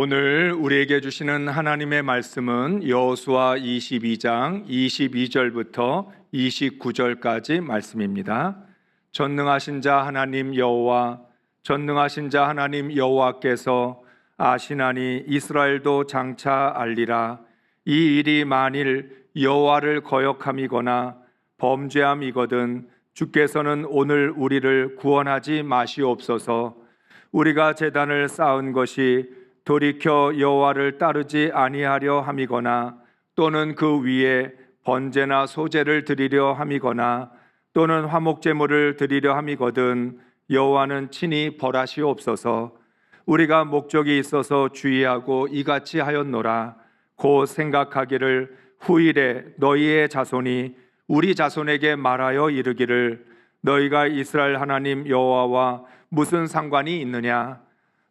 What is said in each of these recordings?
오늘 우리에게 주시는 하나님의 말씀은 여호수아 22장 22절부터 29절까지 말씀입니다. 전능하신 자 하나님 여호와, 전능하신 자 하나님 여호와께서 아시나니 이스라엘도 장차 알리라. 이 일이 만일 여호와를 거역함이거나 범죄함이거든 주께서는 오늘 우리를 구원하지 마시옵소서. 우리가 제단을 쌓은 것이 돌이켜 여호와를 따르지 아니하려 함이거나 또는 그 위에 번제나 소제를 드리려 함이거나 또는 화목제물을 드리려 함이거든 여호와는 친히 벌하시옵소서. 우리가 목적이 있어서 주의하고 이같이 하였노라. 곧 생각하기를 후일에 너희의 자손이 우리 자손에게 말하여 이르기를 너희가 이스라엘 하나님 여호와와 무슨 상관이 있느냐.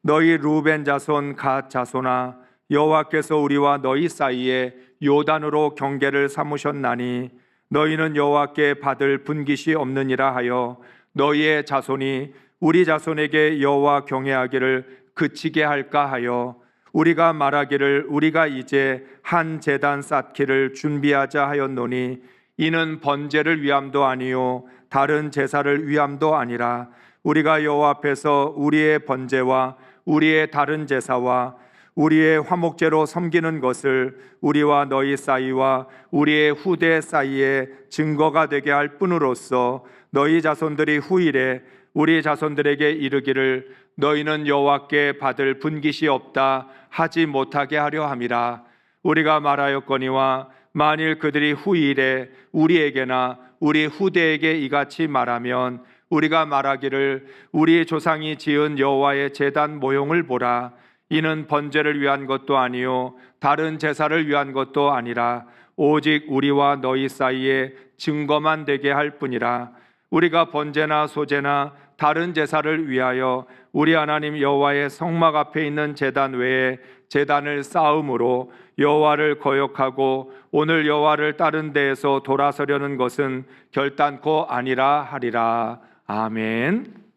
너희 루벤 자손 갓 자손아, 여호와께서 우리와 너희 사이에 요단으로 경계를 삼으셨나니 너희는 여호와께 받을 분깃이 없느니라 하여 너희의 자손이 우리 자손에게 여호와 경외하기를 그치게 할까 하여 우리가 말하기를 우리가 이제 한 제단 쌓기를 준비하자 하였노니 이는 번제를 위함도 아니요 다른 제사를 위함도 아니라 우리가 여호와 앞에서 우리의 번제와 우리의 다른 제사와 우리의 화목제로 섬기는 것을 우리와 너희 사이와 우리의 후대 사이에 증거가 되게 할 뿐으로써 너희 자손들이 후일에 우리 자손들에게 이르기를 너희는 여호와께 받을 분깃이 없다 하지 못하게 하려 함이라. 우리가 말하였거니와 만일 그들이 후일에 우리에게나 우리 후대에게 이같이 말하면 우리가 말하기를 우리 조상이 지은 여호와의 제단 모형을 보라. 이는 번제를 위한 것도 아니요 다른 제사를 위한 것도 아니라 오직 우리와 너희 사이에 증거만 되게 할 뿐이라. 우리가 번제나 소제나 다른 제사를 위하여 우리 하나님 여호와의 성막 앞에 있는 제단 외에 제단을 쌓음으로 여호와를 거역하고 오늘 여호와를 따른 데에서 돌아서려는 것은 결단코 아니라 하리라. 아멘.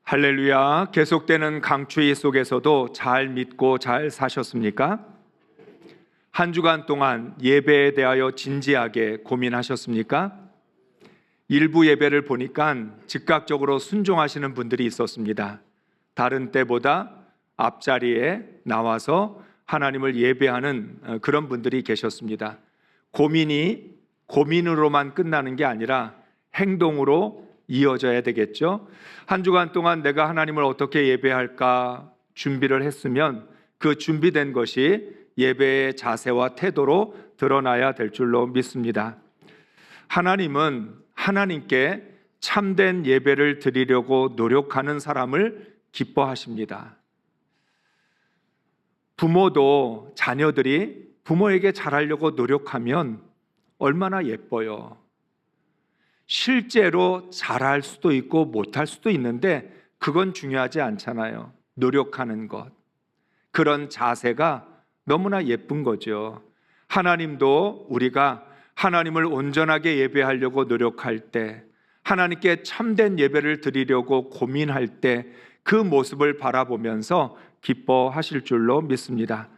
할렐루야. 계속되는 강추위 속에서도 잘 믿고 잘 사셨습니까? 한 주간 동안 예배에 대하여 진지하게 고민하셨습니까? 일부 예배를 보니까 즉각적으로 순종하시는 분들이 있었습니다. 다른 때보다 앞자리에 나와서 하나님을 예배하는 그런 분들이 계셨습니다. 고민이 고민으로만 끝나는 게 아니라 행동으로 이어져야 되겠죠. 한 주간 동안 내가 하나님을 어떻게 예배할까 준비를 했으면 그 준비된 것이 예배의 자세와 태도로 드러나야 될 줄로 믿습니다. 하나님은 하나님께 참된 예배를 드리려고 노력하는 사람을 기뻐하십니다. 부모도 자녀들이 부모에게 잘하려고 노력하면 얼마나 예뻐요. 실제로 잘할 수도 있고 못할 수도 있는데 그건 중요하지 않잖아요. 노력하는 것, 그런 자세가 너무나 예쁜 거죠. 하나님도 우리가 하나님을 온전하게 예배하려고 노력할 때, 하나님께 참된 예배를 드리려고 고민할 때 그 모습을 바라보면서 기뻐하실 줄로 믿습니다.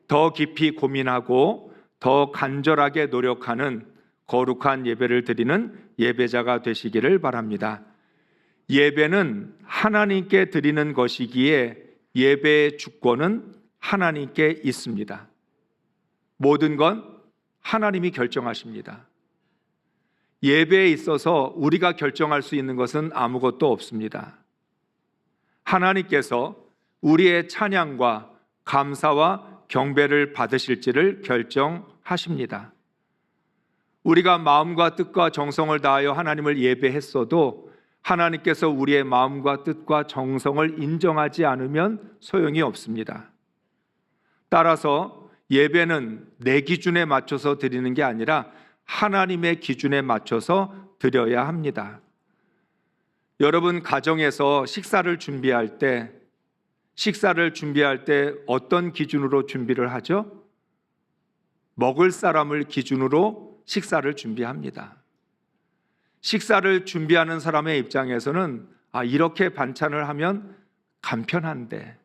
더 깊이 고민하고 더 간절하게 노력하는 거룩한 예배를 드리는 예배자가 되시기를 바랍니다. 예배는 하나님께 드리는 것이기에 예배의 주권은 하나님께 있습니다. 모든 건 하나님이 결정하십니다. 예배에 있어서 우리가 결정할 수 있는 것은 아무것도 없습니다. 하나님께서 우리의 찬양과 감사와 경배를 받으실지를 결정하십니다. 우리가 마음과 뜻과 정성을 다하여 하나님을 예배했어도 하나님께서 우리의 마음과 뜻과 정성을 인정하지 않으면 소용이 없습니다. 따라서 예배는 내 기준에 맞춰서 드리는 게 아니라 하나님의 기준에 맞춰서 드려야 합니다. 여러분, 가정에서 식사를 준비할 때 어떤 기준으로 준비를 하죠? 먹을 사람을 기준으로 식사를 준비합니다. 식사를 준비하는 사람의 입장에서는 이렇게 반찬을 하면 간편한데,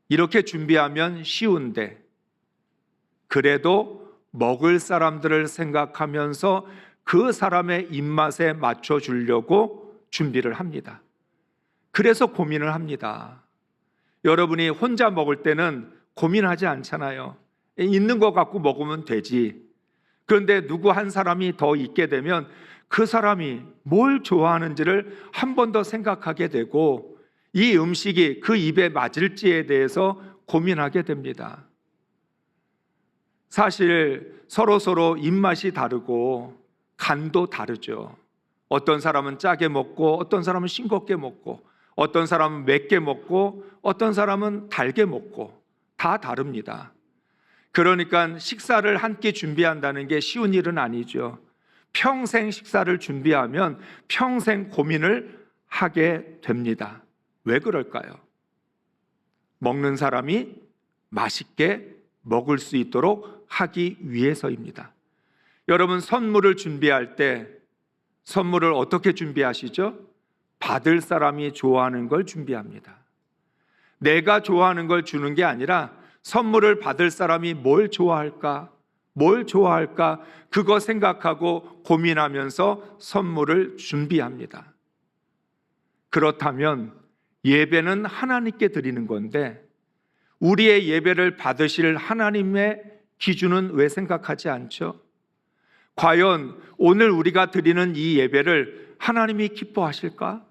이렇게 준비하면 쉬운데, 그래도 먹을 사람들을 생각하면서 그 사람의 입맛에 맞춰 주려고 준비를 합니다. 그래서 고민을 합니다. 여러분이 혼자 먹을 때는 고민하지 않잖아요. 있는 거 갖고 먹으면 되지. 그런데 누구 한 사람이 더 있게 되면 그 사람이 뭘 좋아하는지를 한 번 더 생각하게 되고, 이 음식이 그 입에 맞을지에 대해서 고민하게 됩니다. 사실 서로 입맛이 다르고 간도 다르죠. 어떤 사람은 짜게 먹고, 어떤 사람은 싱겁게 먹고, 어떤 사람은 맵게 먹고, 어떤 사람은 달게 먹고, 다 다릅니다. 그러니까 식사를 한 끼 준비한다는 게 쉬운 일은 아니죠. 평생 식사를 준비하면 평생 고민을 하게 됩니다. 왜 그럴까요? 먹는 사람이 맛있게 먹을 수 있도록 하기 위해서입니다. 여러분, 선물을 준비할 때 선물을 어떻게 준비하시죠? 받을 사람이 좋아하는 걸 준비합니다. 내가 좋아하는 걸 주는 게 아니라 선물을 받을 사람이 뭘 좋아할까? 그거 생각하고 고민하면서 선물을 준비합니다. 그렇다면 예배는 하나님께 드리는 건데, 우리의 예배를 받으실 하나님의 기준은 왜 생각하지 않죠? 과연 오늘 우리가 드리는 이 예배를 하나님이 기뻐하실까?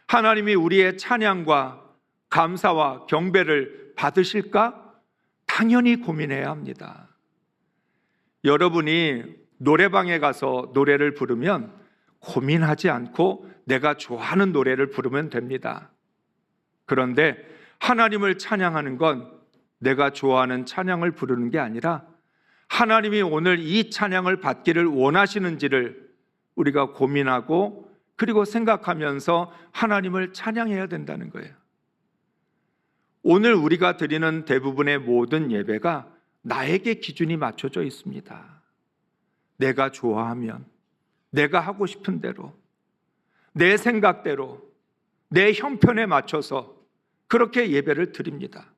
하나님이 우리의 찬양과 감사와 경배를 받으실까? 당연히 고민해야 합니다. 여러분이 노래방에 가서 노래를 부르면 고민하지 않고 내가 좋아하는 노래를 부르면 됩니다. 그런데 하나님을 찬양하는 건 내가 좋아하는 찬양을 부르는 게 아니라 하나님이 오늘 이 찬양을 받기를 원하시는지를 우리가 고민하고, 그리고 생각하면서 하나님을 찬양해야 된다는 거예요. 오늘 우리가 드리는 대부분의 모든 예배가 나에게 기준이 맞춰져 있습니다. 내가 좋아하면, 내가 하고 싶은 대로, 내 생각대로, 내 형편에 맞춰서 그렇게 예배를 드립니다.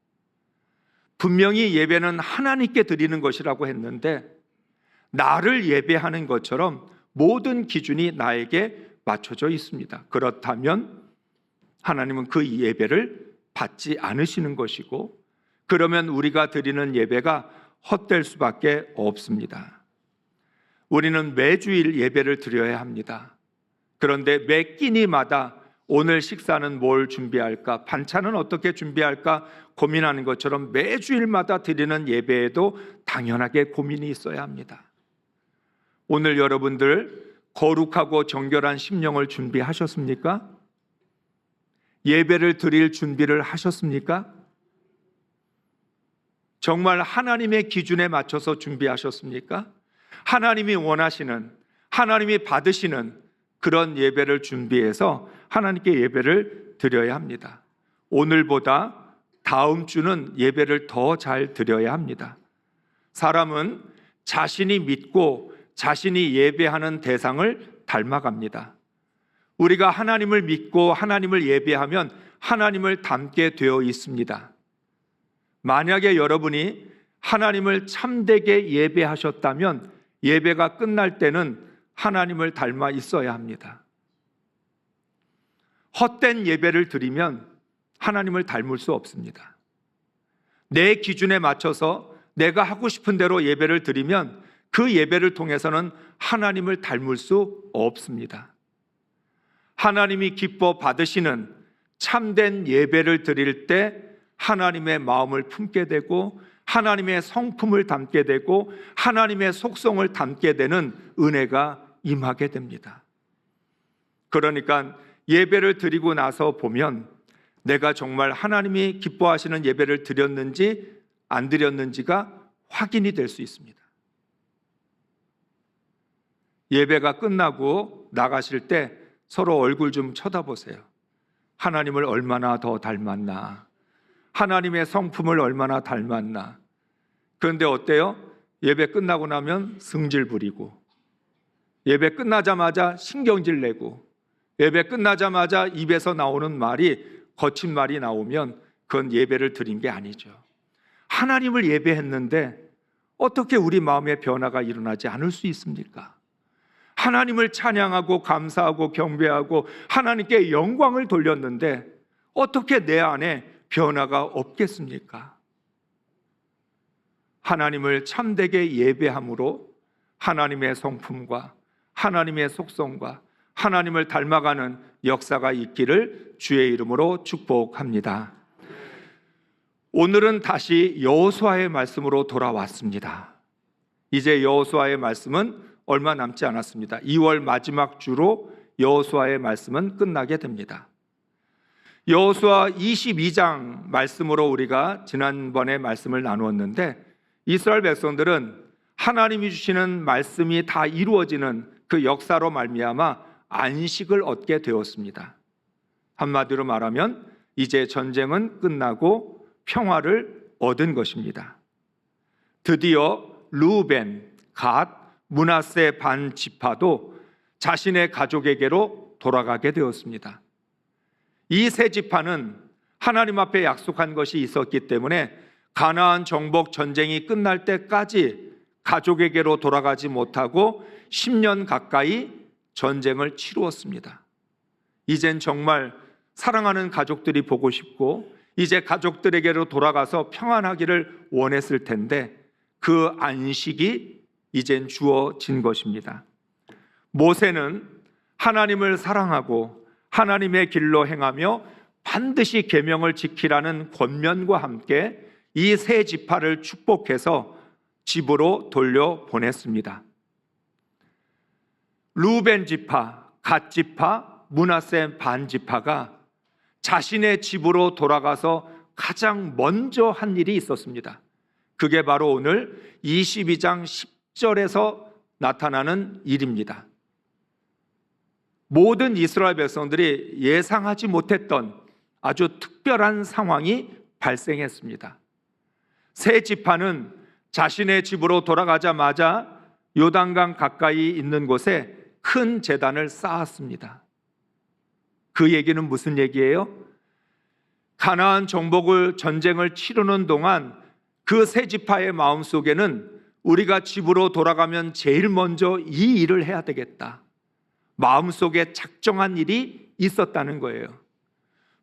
분명히 예배는 하나님께 드리는 것이라고 했는데, 나를 예배하는 것처럼 모든 기준이 나에게 맞춰져 있습니다. 그렇다면 하나님은 그 예배를 받지 않으시는 것이고, 그러면 우리가 드리는 예배가 헛될 수밖에 없습니다. 우리는 매주일 예배를 드려야 합니다. 그런데 매 끼니마다 오늘 식사는 뭘 준비할까, 반찬은 어떻게 준비할까 고민하는 것처럼 매주일마다 드리는 예배에도 당연하게 고민이 있어야 합니다. 오늘 여러분들 거룩하고 정결한 심령을 준비하셨습니까? 예배를 드릴 준비를 하셨습니까? 정말 하나님의 기준에 맞춰서 준비하셨습니까? 하나님이 원하시는, 하나님이 받으시는 그런 예배를 준비해서 하나님께 예배를 드려야 합니다. 오늘보다 다음 주는 예배를 더 잘 드려야 합니다. 사람은 자신이 믿고 자신이 예배하는 대상을 닮아갑니다. 우리가 하나님을 믿고 하나님을 예배하면 하나님을 닮게 되어 있습니다. 만약에 여러분이 하나님을 참되게 예배하셨다면 예배가 끝날 때는 하나님을 닮아 있어야 합니다. 헛된 예배를 드리면 하나님을 닮을 수 없습니다. 내 기준에 맞춰서 내가 하고 싶은 대로 예배를 드리면 그 예배를 통해서는 하나님을 닮을 수 없습니다. 하나님이 기뻐 받으시는 참된 예배를 드릴 때 하나님의 마음을 품게 되고, 하나님의 성품을 담게 되고, 하나님의 속성을 담게 되는 은혜가 임하게 됩니다. 그러니까 예배를 드리고 나서 보면 내가 정말 하나님이 기뻐하시는 예배를 드렸는지 안 드렸는지가 확인이 될 수 있습니다. 예배가 끝나고 나가실 때 서로 얼굴 좀 쳐다보세요. 하나님을 얼마나 더 닮았나, 하나님의 성품을 얼마나 닮았나. 그런데 어때요? 예배 끝나고 나면 승질 부리고, 예배 끝나자마자 신경질 내고, 예배 끝나자마자 입에서 나오는 말이 거친 말이 나오면 그건 예배를 드린 게 아니죠. 하나님을 예배했는데 어떻게 우리 마음의 변화가 일어나지 않을 수 있습니까? 하나님을 찬양하고 감사하고 경배하고 하나님께 영광을 돌렸는데 어떻게 내 안에 변화가 없겠습니까? 하나님을 참되게 예배함으로 하나님의 성품과 하나님의 속성과 하나님을 닮아가는 역사가 있기를 주의 이름으로 축복합니다. 오늘은 다시 여호수아의 말씀으로 돌아왔습니다. 이제 여호수아의 말씀은 얼마 남지 않았습니다. 2월 마지막 주로 여호수아의 말씀은 끝나게 됩니다. 여호수아 22장 말씀으로 우리가 지난번에 말씀을 나누었는데 이스라엘 백성들은 하나님이 주시는 말씀이 다 이루어지는 그 역사로 말미암아 안식을 얻게 되었습니다. 한마디로 말하면 이제 전쟁은 끝나고 평화를 얻은 것입니다. 드디어 르우벤, 갓, 므낫세 반 지파도 자신의 가족에게로 돌아가게 되었습니다. 이 세 지파는 하나님 앞에 약속한 것이 있었기 때문에 가나안 정복 전쟁이 끝날 때까지 가족에게로 돌아가지 못하고 10년 가까이 전쟁을 치루었습니다. 이젠 정말 사랑하는 가족들이 보고 싶고 이제 가족들에게로 돌아가서 평안하기를 원했을 텐데 그 안식이 이젠 주어진 것입니다. 모세는 하나님을 사랑하고 하나님의 길로 행하며 반드시 계명을 지키라는 권면과 함께 이 세 지파를 축복해서 집으로 돌려보냈습니다. 르우벤 지파, 갓 지파, 므낫세 반 지파가 자신의 집으로 돌아가서 가장 먼저 한 일이 있었습니다. 그게 바로 오늘 22장 10절에서 나타나는 일입니다. 모든 이스라엘 백성들이 예상하지 못했던 아주 특별한 상황이 발생했습니다. 세 지파는 자신의 집으로 돌아가자마자 요단강 가까이 있는 곳에 큰 제단을 쌓았습니다. 그 얘기는 무슨 얘기예요? 가나안 정복을 전쟁을 치르는 동안 그 세 지파의 마음속에는 우리가 집으로 돌아가면 제일 먼저 이 일을 해야 되겠다. 마음속에 작정한 일이 있었다는 거예요.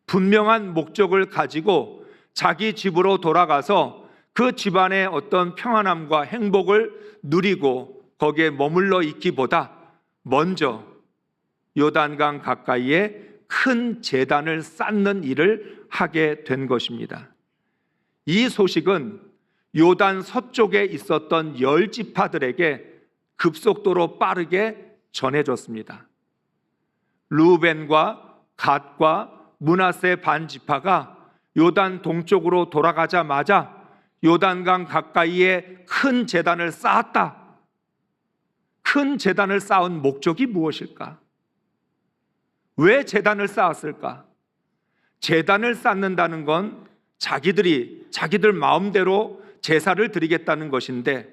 분명한 목적을 가지고 자기 집으로 돌아가서 그 집안의 어떤 평안함과 행복을 누리고 거기에 머물러 있기보다 먼저 요단강 가까이에 큰 제단을 쌓는 일을 하게 된 것입니다. 이 소식은 요단 서쪽에 있었던 10지파들에게 급속도로 빠르게 전해졌습니다. 르우벤과 갓과 므낫세 반 지파가 요단 동쪽으로 돌아가자마자 요단강 가까이에 큰 제단을 쌓았다. 큰 제단을 쌓은 목적이 무엇일까? 왜 제단을 쌓았을까? 제단을 쌓는다는 건 자기들 마음대로 제사를 드리겠다는 것인데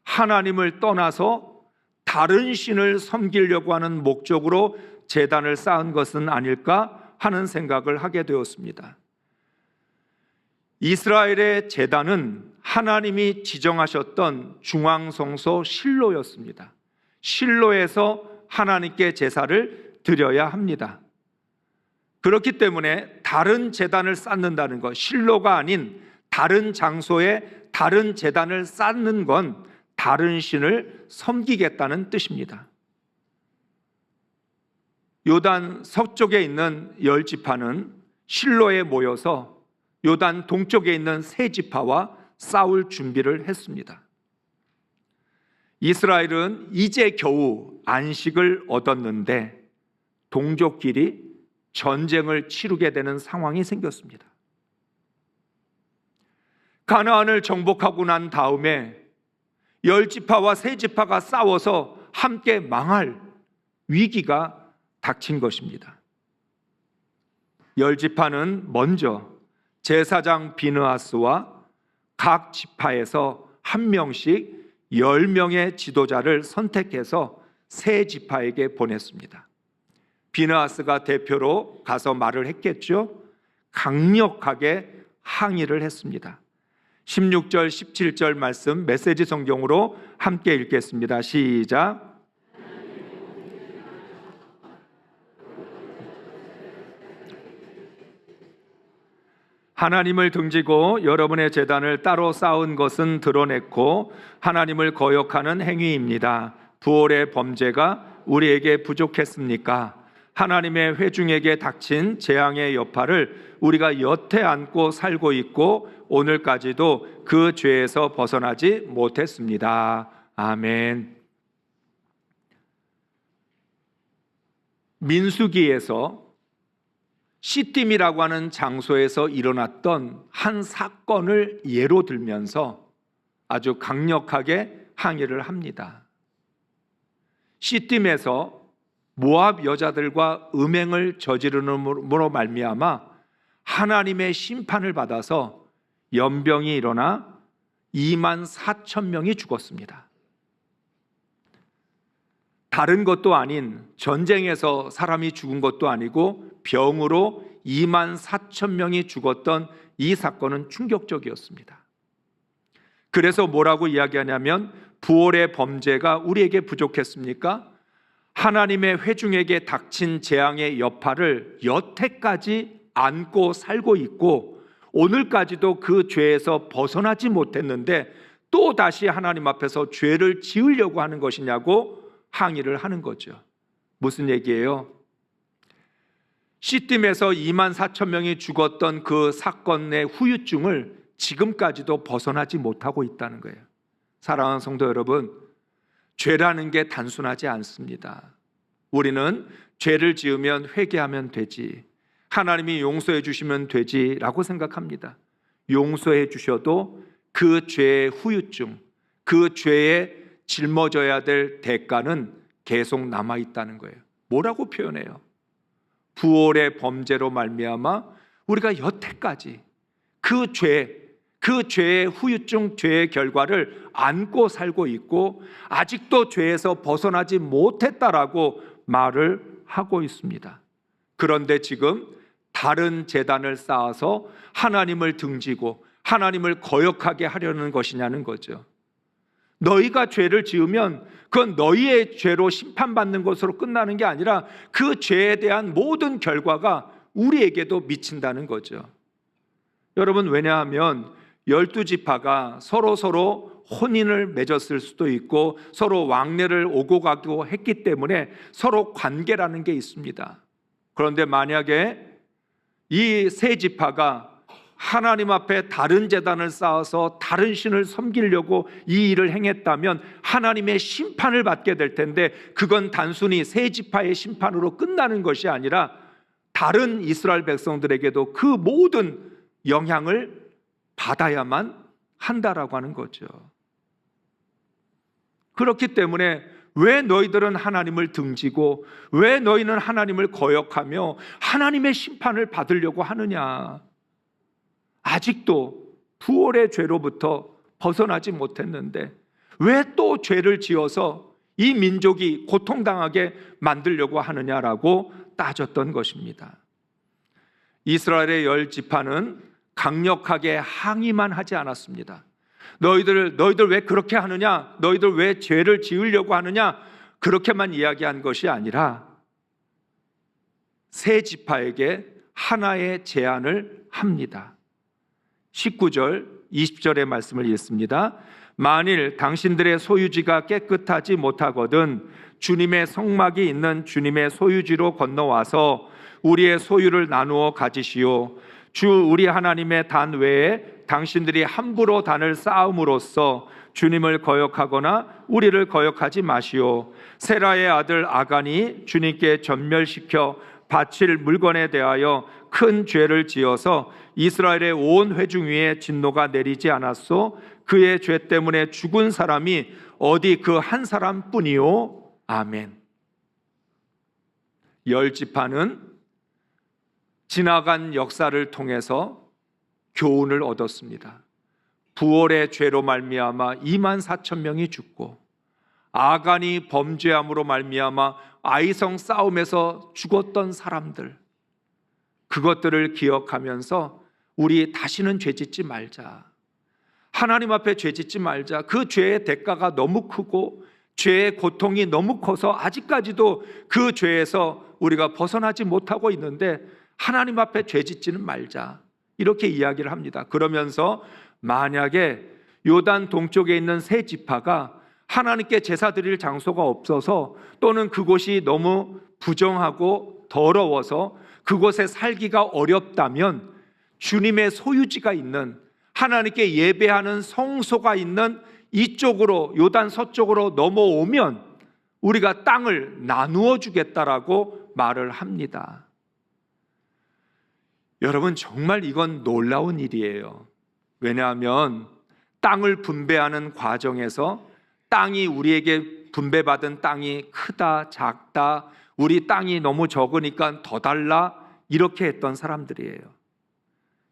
하나님을 떠나서 다른 신을 섬기려고 하는 목적으로 제단을 쌓은 것은 아닐까 하는 생각을 하게 되었습니다. 이스라엘의 제단은 하나님이 지정하셨던 중앙성소 실로였습니다. 실로에서 하나님께 제사를 드려야 합니다. 그렇기 때문에 다른 제단을 쌓는다는 것, 실로가 아닌 다른 장소에 다른 제단을 쌓는 건 다른 신을 섬기겠다는 뜻입니다. 요단 서쪽에 있는 10지파는 실로에 모여서 요단 동쪽에 있는 세 지파와 싸울 준비를 했습니다. 이스라엘은 이제 겨우 안식을 얻었는데 동족끼리 전쟁을 치르게 되는 상황이 생겼습니다. 가나안을 정복하고 난 다음에 10지파와 세 지파가 싸워서 함께 망할 위기가 닥친 것입니다. 10지파는 먼저 제사장 비느하스와 각 지파에서 한 명씩 10명의 지도자를 선택해서 세 지파에게 보냈습니다. 비느하스가 대표로 가서 말을 했겠죠. 강력하게 항의를 했습니다. 16절, 17절 말씀 메시지 성경으로 함께 읽겠습니다. 시작. 하나님을 등지고 여러분의 제단을 따로 쌓은 것은 드러냈고 하나님을 거역하는 행위입니다. 부활의 범죄가 우리에게 부족했습니까? 하나님의 회중에게 닥친 재앙의 여파를 우리가 여태 안고 살고 있고 오늘까지도 그 죄에서 벗어나지 못했습니다. 아멘. 민수기에서 시딤이라고 하는 장소에서 일어났던 한 사건을 예로 들면서 아주 강력하게 항의를 합니다. 시딤에서 모압 여자들과 음행을 저지르므로 말미암아 하나님의 심판을 받아서 연병이 일어나 2만 4천 명이 죽었습니다. 다른 것도 아닌 전쟁에서 사람이 죽은 것도 아니고 병으로 2만 4천 명이 죽었던 이 사건은 충격적이었습니다. 그래서 뭐라고 이야기하냐면 부활의 범죄가 우리에게 부족했습니까? 하나님의 회중에게 닥친 재앙의 여파를 여태까지 안고 살고 있고 오늘까지도 그 죄에서 벗어나지 못했는데 또 다시 하나님 앞에서 죄를 지으려고 하는 것이냐고 항의를 하는 거죠. 무슨 얘기예요? 시딤에서 2만 4천 명이 죽었던 그 사건의 후유증을 지금까지도 벗어나지 못하고 있다는 거예요. 사랑하는 성도 여러분, 죄라는 게 단순하지 않습니다. 우리는 죄를 지으면 회개하면 되지, 하나님이 용서해 주시면 되지라고 생각합니다. 용서해 주셔도 그 죄의 후유증, 그 죄에 짊어져야 될 대가는 계속 남아있다는 거예요. 뭐라고 표현해요? 부활의 범죄로 말미암아 우리가 여태까지 그 죄의 후유증, 죄의 결과를 안고 살고 있고 아직도 죄에서 벗어나지 못했다라고 말을 하고 있습니다. 그런데 지금 다른 제단을 쌓아서 하나님을 등지고 하나님을 거역하게 하려는 것이냐는 거죠. 너희가 죄를 지으면 그건 너희의 죄로 심판받는 것으로 끝나는 게 아니라 그 죄에 대한 모든 결과가 우리에게도 미친다는 거죠. 여러분, 왜냐하면 12지파가 서로 혼인을 맺었을 수도 있고 서로 왕래를 오고 가고 했기 때문에 서로 관계라는 게 있습니다. 그런데 만약에 이 세 지파가 하나님 앞에 다른 제단을 쌓아서 다른 신을 섬기려고 이 일을 행했다면 하나님의 심판을 받게 될 텐데 그건 단순히 세 지파의 심판으로 끝나는 것이 아니라 다른 이스라엘 백성들에게도 그 모든 영향을 받아야만 한다라고 하는 거죠. 그렇기 때문에 왜 너희들은 하나님을 등지고 왜 너희는 하나님을 거역하며 하나님의 심판을 받으려고 하느냐? 아직도 부활의 죄로부터 벗어나지 못했는데 왜 또 죄를 지어서 이 민족이 고통당하게 만들려고 하느냐라고 따졌던 것입니다. 이스라엘의 10지파는 강력하게 항의만 하지 않았습니다. 너희들 왜 그렇게 하느냐? 너희들 왜 죄를 지으려고 하느냐? 그렇게만 이야기한 것이 아니라 세 지파에게 하나의 제안을 합니다. 19절, 20절의 말씀을 읽습니다. 만일 당신들의 소유지가 깨끗하지 못하거든 주님의 성막이 있는 주님의 소유지로 건너와서 우리의 소유를 나누어 가지시오. 주 우리 하나님의 단 외에 당신들이 함부로 단을 쌓음으로써 주님을 거역하거나 우리를 거역하지 마시오. 세라의 아들 아간이 주님께 전멸시켜 바칠 물건에 대하여 큰 죄를 지어서 이스라엘의 온 회중 위에 진노가 내리지 않았소. 그의 죄 때문에 죽은 사람이 어디 그 한 사람뿐이요. 아멘. 10지파는 지나간 역사를 통해서 교훈을 얻었습니다. 부활의 죄로 말미암아 2만 4천 명이 죽고 아간이 범죄함으로 말미암아 아이성 싸움에서 죽었던 사람들, 그것들을 기억하면서 우리 다시는 죄짓지 말자. 하나님 앞에 죄짓지 말자. 그 죄의 대가가 너무 크고 죄의 고통이 너무 커서 아직까지도 그 죄에서 우리가 벗어나지 못하고 있는데 하나님 앞에 죄짓지는 말자. 이렇게 이야기를 합니다. 그러면서 만약에 요단 동쪽에 있는 세 지파가 하나님께 제사 드릴 장소가 없어서 또는 그곳이 너무 부정하고 더러워서 그곳에 살기가 어렵다면 주님의 소유지가 있는 하나님께 예배하는 성소가 있는 이쪽으로 요단 서쪽으로 넘어오면 우리가 땅을 나누어 주겠다라고 말을 합니다. 여러분, 정말 이건 놀라운 일이에요. 왜냐하면 땅을 분배하는 과정에서 땅이 우리에게 분배받은 땅이 크다 작다, 우리 땅이 너무 적으니까 더 달라, 이렇게 했던 사람들이에요.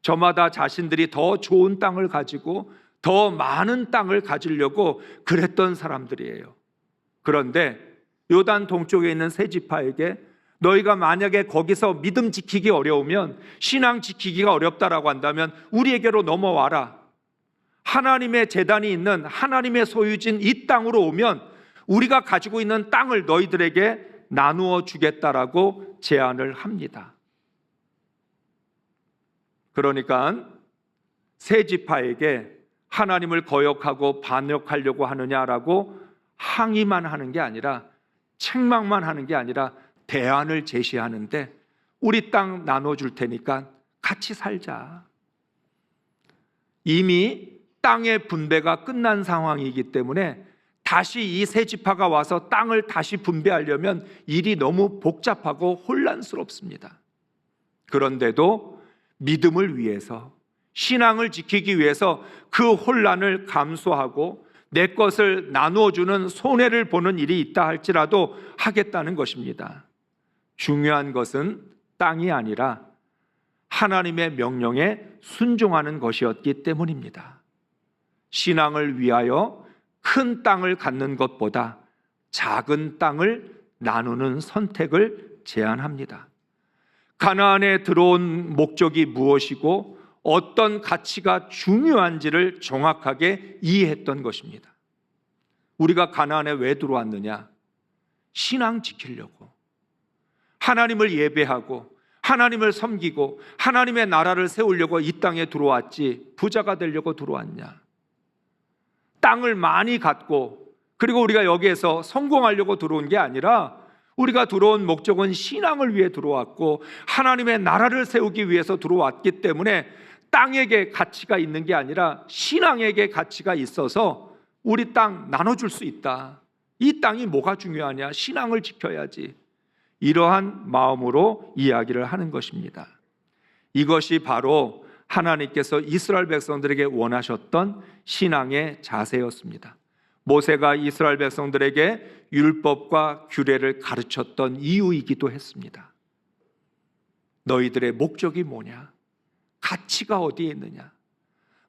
저마다 자신들이 더 좋은 땅을 가지고 더 많은 땅을 가지려고 그랬던 사람들이에요. 그런데 요단 동쪽에 있는 세 지파에게 너희가 만약에 거기서 믿음 지키기 어려우면, 신앙 지키기가 어렵다라고 한다면 우리에게로 넘어와라. 하나님의 제단이 있는 하나님의 소유진 이 땅으로 오면 우리가 가지고 있는 땅을 너희들에게 나누어 주겠다라고 제안을 합니다. 그러니까 세 지파에게 하나님을 거역하고 반역하려고 하느냐라고 항의만 하는 게 아니라, 책망만 하는 게 아니라 대안을 제시하는데, 우리 땅 나눠줄 테니까 같이 살자. 이미 땅의 분배가 끝난 상황이기 때문에 다시 이 세 지파가 와서 땅을 다시 분배하려면 일이 너무 복잡하고 혼란스럽습니다. 그런데도 믿음을 위해서, 신앙을 지키기 위해서 그 혼란을 감수하고 내 것을 나누어주는 손해를 보는 일이 있다 할지라도 하겠다는 것입니다. 중요한 것은 땅이 아니라 하나님의 명령에 순종하는 것이었기 때문입니다. 신앙을 위하여 큰 땅을 갖는 것보다 작은 땅을 나누는 선택을 제안합니다. 가나안에 들어온 목적이 무엇이고 어떤 가치가 중요한지를 정확하게 이해했던 것입니다. 우리가 가나안에 왜 들어왔느냐? 신앙 지키려고, 하나님을 예배하고 하나님을 섬기고 하나님의 나라를 세우려고 이 땅에 들어왔지, 부자가 되려고 들어왔냐? 땅을 많이 갖고 그리고 우리가 여기에서 성공하려고 들어온 게 아니라, 우리가 들어온 목적은 신앙을 위해 들어왔고 하나님의 나라를 세우기 위해서 들어왔기 때문에 땅에게 가치가 있는 게 아니라 신앙에게 가치가 있어서 우리 땅 나눠줄 수 있다. 이 땅이 뭐가 중요하냐? 신앙을 지켜야지. 이러한 마음으로 이야기를 하는 것입니다. 이것이 바로 하나님께서 이스라엘 백성들에게 원하셨던 신앙의 자세였습니다. 모세가 이스라엘 백성들에게 율법과 규례를 가르쳤던 이유이기도 했습니다. 너희들의 목적이 뭐냐? 가치가 어디에 있느냐?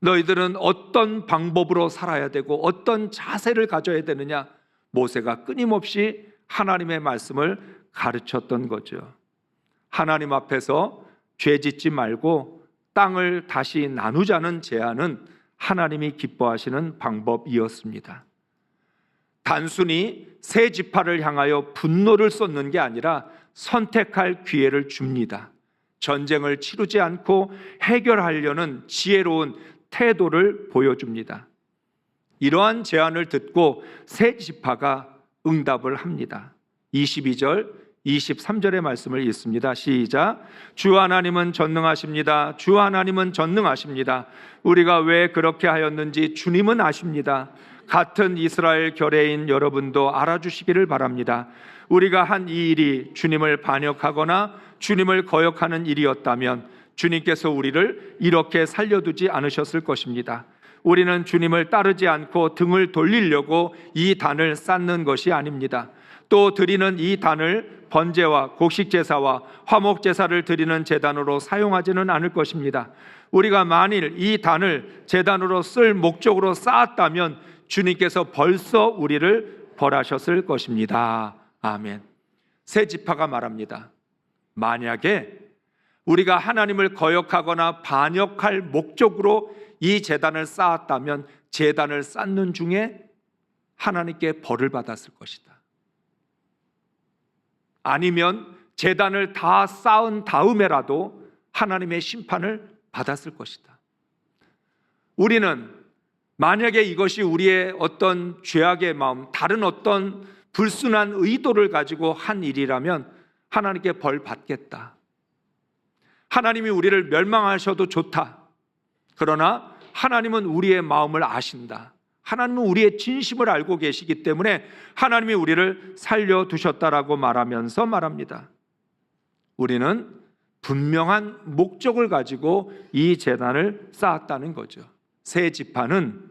너희들은 어떤 방법으로 살아야 되고 어떤 자세를 가져야 되느냐? 모세가 끊임없이 하나님의 말씀을 가르쳤던 거죠. 하나님 앞에서 죄짓지 말고 땅을 다시 나누자는 제안은 하나님이 기뻐하시는 방법이었습니다. 단순히 세 지파를 향하여 분노를 쏟는 게 아니라 선택할 기회를 줍니다. 전쟁을 치르지 않고 해결하려는 지혜로운 태도를 보여줍니다. 이러한 제안을 듣고 세 지파가 응답을 합니다. 22절, 23절의 말씀을 읽습니다. 시작. 주 하나님은 전능하십니다. 주 하나님은 전능하십니다. 우리가 왜 그렇게 하였는지 주님은 아십니다. 같은 이스라엘 결의인 여러분도 알아주시기를 바랍니다. 우리가 한 이 일이 주님을 반역하거나 주님을 거역하는 일이었다면 주님께서 우리를 이렇게 살려두지 않으셨을 것입니다. 우리는 주님을 따르지 않고 등을 돌리려고 이 단을 쌓는 것이 아닙니다. 또 드리는 이 단을 번제와 곡식제사와 화목제사를 드리는 제단으로 사용하지는 않을 것입니다. 우리가 만일 이 단을 제단으로 쓸 목적으로 쌓았다면 주님께서 벌써 우리를 벌하셨을 것입니다. 아멘. 세 지파가 말합니다. 만약에 우리가 하나님을 거역하거나 반역할 목적으로 이 제단을 쌓았다면 제단을 쌓는 중에 하나님께 벌을 받았을 것이다. 아니면 제단을 다 쌓은 다음에라도 하나님의 심판을 받았을 것이다. 우리는 만약에 이것이 우리의 어떤 죄악의 마음, 다른 어떤 불순한 의도를 가지고 한 일이라면 하나님께 벌 받겠다. 하나님이 우리를 멸망하셔도 좋다. 그러나 하나님은 우리의 마음을 아신다. 하나님은 우리의 진심을 알고 계시기 때문에 하나님이 우리를 살려두셨다라고 말하면서 말합니다. 우리는 분명한 목적을 가지고 이 제단을 쌓았다는 거죠. 새 지파는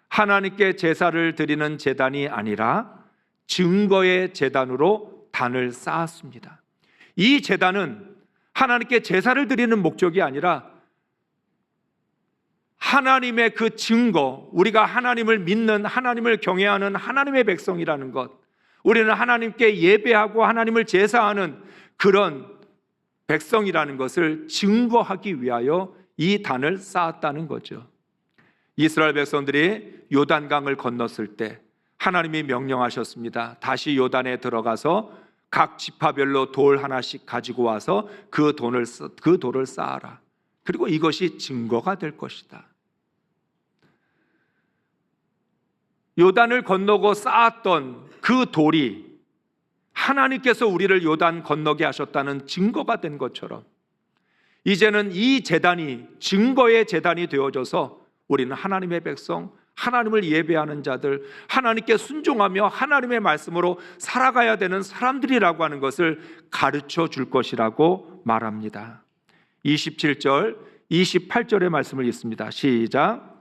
하나님께 제사를 드리는 제단이 아니라 증거의 제단으로 단을 쌓았습니다. 이 제단은 하나님께 제사를 드리는 목적이 아니라 하나님의 그 증거, 우리가 하나님을 믿는, 하나님을 경외하는 하나님의 백성이라는 것, 우리는 하나님께 예배하고 하나님을 제사하는 그런 백성이라는 것을 증거하기 위하여 이 단을 쌓았다는 거죠. 이스라엘 백성들이 요단강을 건넜을 때 하나님이 명령하셨습니다. 다시 요단에 들어가서 각 지파별로 돌 하나씩 가지고 와서 그 돌을 쌓아라. 그리고 이것이 증거가 될 것이다. 요단을 건너고 쌓았던 그 돌이 하나님께서 우리를 요단 건너게 하셨다는 증거가 된 것처럼 이제는 이 제단이 증거의 제단이 되어져서 우리는 하나님의 백성, 하나님을 예배하는 자들, 하나님께 순종하며 하나님의 말씀으로 살아가야 되는 사람들이라고 하는 것을 가르쳐 줄 것이라고 말합니다. 27절, 28절의 말씀을 읽습니다. 시작.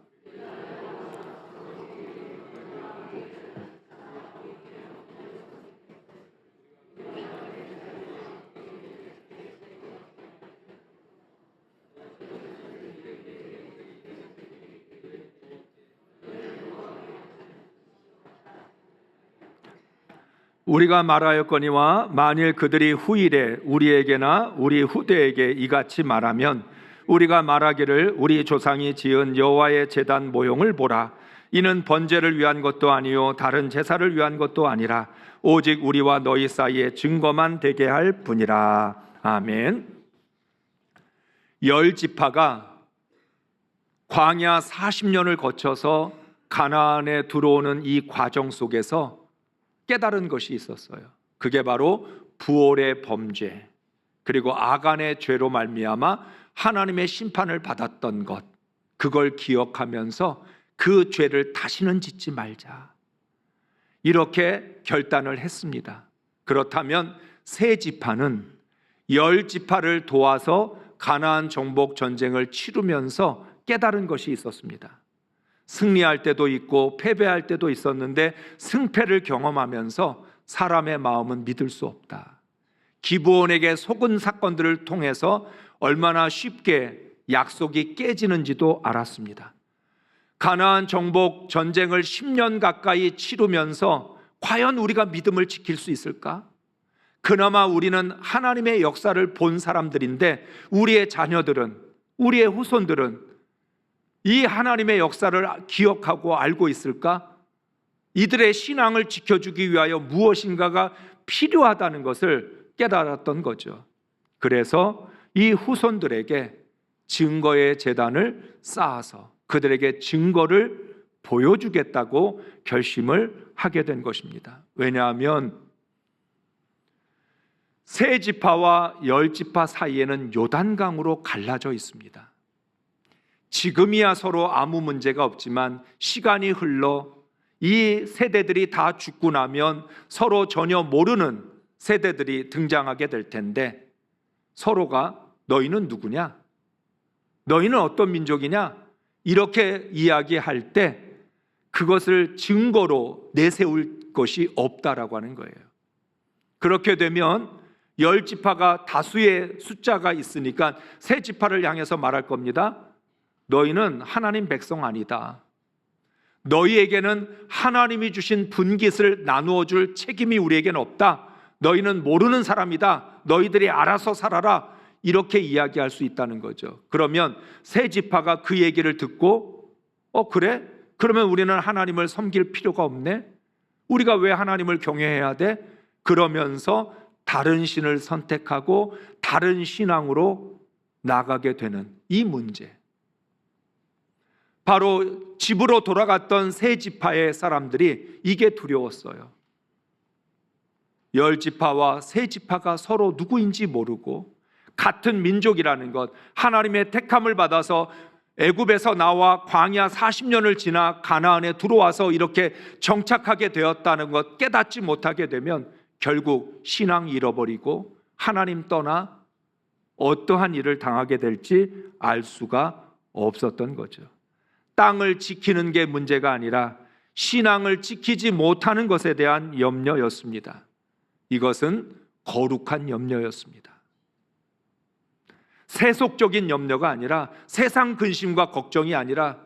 우리가 말하였거니와 만일 그들이 후일에 우리에게나 우리 후대에게 이같이 말하면 우리가 말하기를 우리 조상이 지은 여호와의 제단 모형을 보라. 이는 번제를 위한 것도 아니요 다른 제사를 위한 것도 아니라 오직 우리와 너희 사이에 증거만 되게 할 뿐이라. 아멘. 10지파가 광야 40년을 거쳐서 가나안에 들어오는 이 과정 속에서 깨달은 것이 있었어요. 그게 바로 부올의 범죄, 그리고 아간의 죄로 말미암아 하나님의 심판을 받았던 것, 그걸 기억하면서 그 죄를 다시는 짓지 말자, 이렇게 결단을 했습니다. 그렇다면 세 지파는 10지파를 도와서 가나안 정복 전쟁을 치르면서 깨달은 것이 있었습니다. 승리할 때도 있고 패배할 때도 있었는데 승패를 경험하면서 사람의 마음은 믿을 수 없다. 기브온에게 속은 사건들을 통해서 얼마나 쉽게 약속이 깨지는지도 알았습니다. 가나안 정복 전쟁을 10년 가까이 치르면서 과연 우리가 믿음을 지킬 수 있을까? 그나마 우리는 하나님의 역사를 본 사람들인데 우리의 자녀들은, 우리의 후손들은 이 하나님의 역사를 기억하고 알고 있을까? 이들의 신앙을 지켜주기 위하여 무엇인가가 필요하다는 것을 깨달았던 거죠. 그래서 이 후손들에게 증거의 제단을 쌓아서 그들에게 증거를 보여주겠다고 결심을 하게 된 것입니다. 왜냐하면 세 지파와 10지파 사이에는 요단강으로 갈라져 있습니다. 지금이야 서로 아무 문제가 없지만 시간이 흘러 이 세대들이 다 죽고 나면 서로 전혀 모르는 세대들이 등장하게 될 텐데 서로가 너희는 누구냐? 너희는 어떤 민족이냐? 이렇게 이야기할 때 그것을 증거로 내세울 것이 없다라고 하는 거예요. 그렇게 되면 10지파가 다수의 숫자가 있으니까 세 지파를 향해서 말할 겁니다. 너희는 하나님 백성 아니다. 너희에게는 하나님이 주신 분깃을 나누어 줄 책임이 우리에게는 없다. 너희는 모르는 사람이다. 너희들이 알아서 살아라. 이렇게 이야기할 수 있다는 거죠. 그러면 세 지파가 그 얘기를 듣고 그래? 그러면 우리는 하나님을 섬길 필요가 없네? 우리가 왜 하나님을 경외해야 돼? 그러면서 다른 신을 선택하고 다른 신앙으로 나가게 되는 이 문제. 바로 집으로 돌아갔던 세 지파의 사람들이 이게 두려웠어요. 10지파와 세 지파가 서로 누구인지 모르고 같은 민족이라는 것, 하나님의 택함을 받아서 애굽에서 나와 광야 40년을 지나 가나안에 들어와서 이렇게 정착하게 되었다는 것 깨닫지 못하게 되면 결국 신앙 잃어버리고 하나님 떠나 어떠한 일을 당하게 될지 알 수가 없었던 거죠. 땅을 지키는 게 문제가 아니라 신앙을 지키지 못하는 것에 대한 염려였습니다. 이것은 거룩한 염려였습니다. 세속적인 염려가 아니라 세상 근심과 걱정이 아니라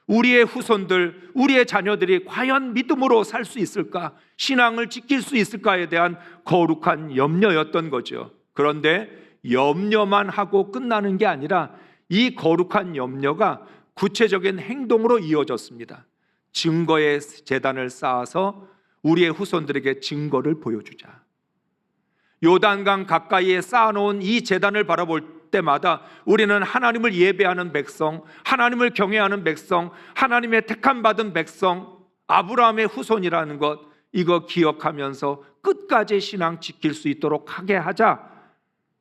우리의 후손들, 우리의 자녀들이 과연 믿음으로 살 수 있을까? 신앙을 지킬 수 있을까에 대한 거룩한 염려였던 거죠. 그런데 염려만 하고 끝나는 게 아니라 이 거룩한 염려가 구체적인 행동으로 이어졌습니다. 증거의 제단을 쌓아서 우리의 후손들에게 증거를 보여주자. 요단강 가까이에 쌓아놓은 이 제단을 바라볼 때마다 우리는 하나님을 예배하는 백성, 하나님을 경외하는 백성, 하나님의 택함받은 백성, 아브라함의 후손이라는 것, 이거 기억하면서 끝까지 신앙 지킬 수 있도록 하게 하자.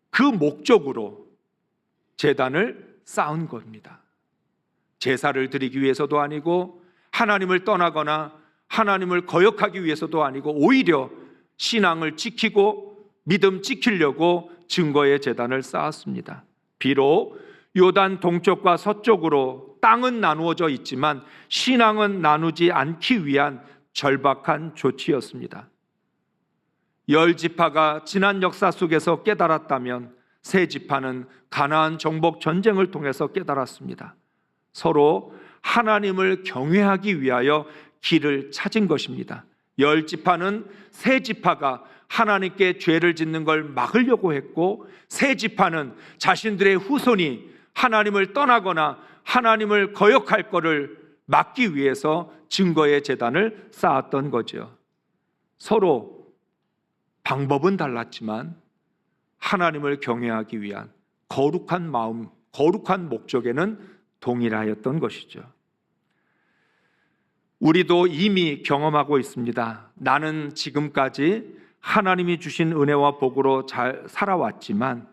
그 목적으로 제단을 쌓은 겁니다. 제사를 드리기 위해서도 아니고 하나님을 떠나거나 하나님을 거역하기 위해서도 아니고 오히려 신앙을 지키고 믿음 지키려고 증거의 제단을 쌓았습니다. 비록 요단 동쪽과 서쪽으로 땅은 나누어져 있지만 신앙은 나누지 않기 위한 절박한 조치였습니다. 10지파가 지난 역사 속에서 깨달았다면 세 지파는 가나안 정복 전쟁을 통해서 깨달았습니다. 서로 하나님을 경외하기 위하여 길을 찾은 것입니다. 10지파는 세 지파가 하나님께 죄를 짓는 걸 막으려고 했고, 세 지파는 자신들의 후손이 하나님을 떠나거나 하나님을 거역할 것을 막기 위해서 증거의 제단을 쌓았던 거죠. 서로 방법은 달랐지만 하나님을 경외하기 위한 거룩한 마음, 거룩한 목적에는 동일하였던 것이죠. 우리도 이미 경험하고 있습니다. 나는 지금까지 하나님이 주신 은혜와 복으로 잘 살아왔지만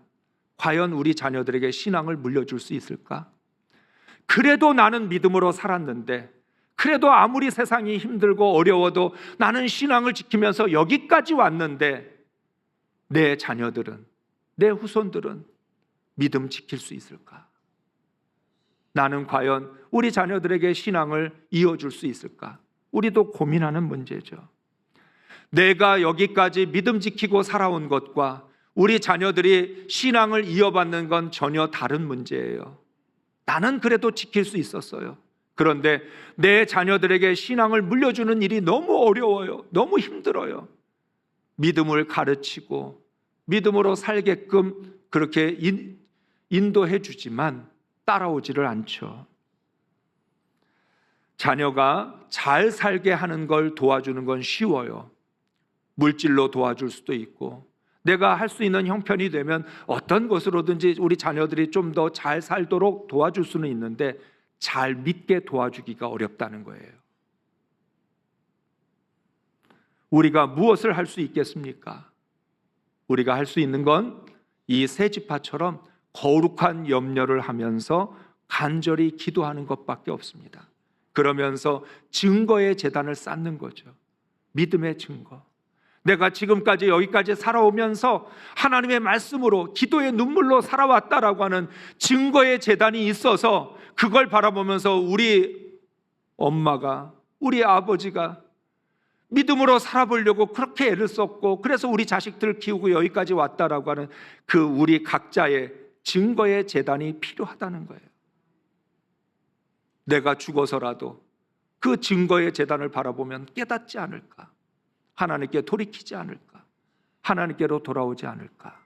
과연 우리 자녀들에게 신앙을 물려줄 수 있을까? 그래도 나는 믿음으로 살았는데, 그래도 아무리 세상이 힘들고 어려워도 나는 신앙을 지키면서 여기까지 왔는데 내 자녀들은, 내 후손들은 믿음 지킬 수 있을까? 나는 과연 우리 자녀들에게 신앙을 이어줄 수 있을까? 우리도 고민하는 문제죠. 내가 여기까지 믿음 지키고 살아온 것과 우리 자녀들이 신앙을 이어받는 건 전혀 다른 문제예요. 나는 그래도 지킬 수 있었어요. 그런데 내 자녀들에게 신앙을 물려주는 일이 너무 어려워요. 너무 힘들어요. 믿음을 가르치고 믿음으로 살게끔 그렇게 인도해 주지만 따라오지를 않죠. 자녀가 잘 살게 하는 걸 도와주는 건 쉬워요. 물질로 도와줄 수도 있고, 내가 할 수 있는 형편이 되면 어떤 것으로든지 우리 자녀들이 좀 더 잘 살도록 도와줄 수는 있는데 잘 믿게 도와주기가 어렵다는 거예요. 우리가 무엇을 할 수 있겠습니까? 우리가 할 수 있는 건 이 세 지파처럼 거룩한 염려를 하면서 간절히 기도하는 것밖에 없습니다. 그러면서 증거의 제단을 쌓는 거죠. 믿음의 증거. 내가 지금까지 여기까지 살아오면서 하나님의 말씀으로 기도의 눈물로 살아왔다라고 하는 증거의 제단이 있어서 그걸 바라보면서 우리 엄마가, 우리 아버지가 믿음으로 살아보려고 그렇게 애를 썼고 그래서 우리 자식들을 키우고 여기까지 왔다라고 하는 그 우리 각자의 증거의 제단이 필요하다는 거예요. 내가 죽어서라도 그 증거의 제단을 바라보면 깨닫지 않을까? 하나님께 돌이키지 않을까? 하나님께로 돌아오지 않을까?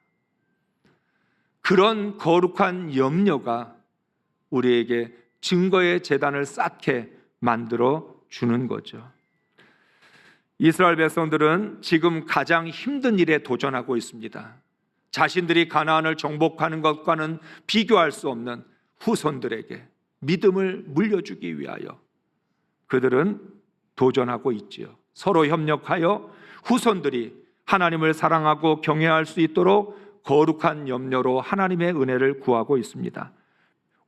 그런 거룩한 염려가 우리에게 증거의 제단을 쌓게 만들어 주는 거죠. 이스라엘 백성들은 지금 가장 힘든 일에 도전하고 있습니다. 자신들이 가나안을 정복하는 것과는 비교할 수 없는 후손들에게 믿음을 물려주기 위하여 그들은 도전하고 있지요. 서로 협력하여 후손들이 하나님을 사랑하고 경외할 수 있도록 거룩한 염려로 하나님의 은혜를 구하고 있습니다.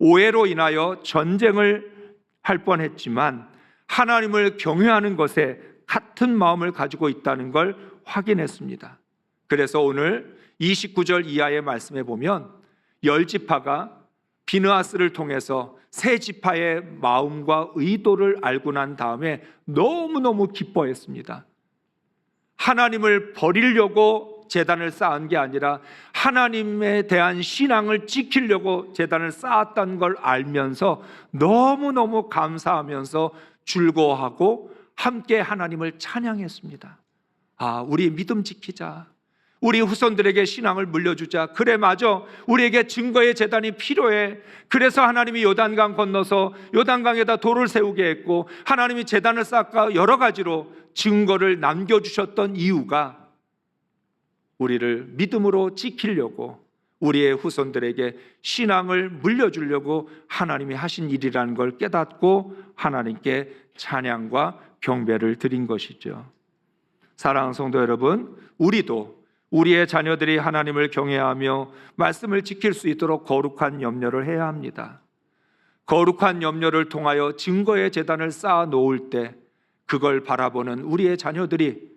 오해로 인하여 전쟁을 할 뻔했지만 하나님을 경외하는 것에 같은 마음을 가지고 있다는 걸 확인했습니다. 그래서 오늘 29절 이하의 말씀에 보면 10지파가 비느하스를 통해서 세 지파의 마음과 의도를 알고 난 다음에 너무너무 기뻐했습니다. 하나님을 버리려고 제단을 쌓은 게 아니라 하나님에 대한 신앙을 지키려고 제단을 쌓았다는 걸 알면서 너무너무 감사하면서 즐거워하고 함께 하나님을 찬양했습니다. 우리 믿음 지키자. 우리 후손들에게 신앙을 물려주자. 그래, 맞아. 우리에게 증거의 제단이 필요해. 그래서 하나님이 요단강 건너서 요단강에다 돌을 세우게 했고 하나님이 제단을 쌓아 여러 가지로 증거를 남겨주셨던 이유가 우리를 믿음으로 지키려고, 우리의 후손들에게 신앙을 물려주려고 하나님이 하신 일이라는 걸 깨닫고 하나님께 찬양과 경배를 드린 것이죠. 사랑하는 성도 여러분, 우리도 우리의 자녀들이 하나님을 경외하며 말씀을 지킬 수 있도록 거룩한 염려를 해야 합니다. 거룩한 염려를 통하여 증거의 제단을 쌓아 놓을 때 그걸 바라보는 우리의 자녀들이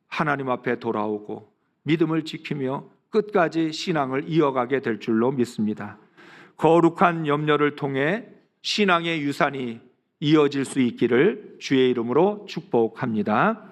하나님 앞에 돌아오고 믿음을 지키며 끝까지 신앙을 이어가게 될 줄로 믿습니다. 거룩한 염려를 통해 신앙의 유산이 이어질 수 있기를 주의 이름으로 축복합니다.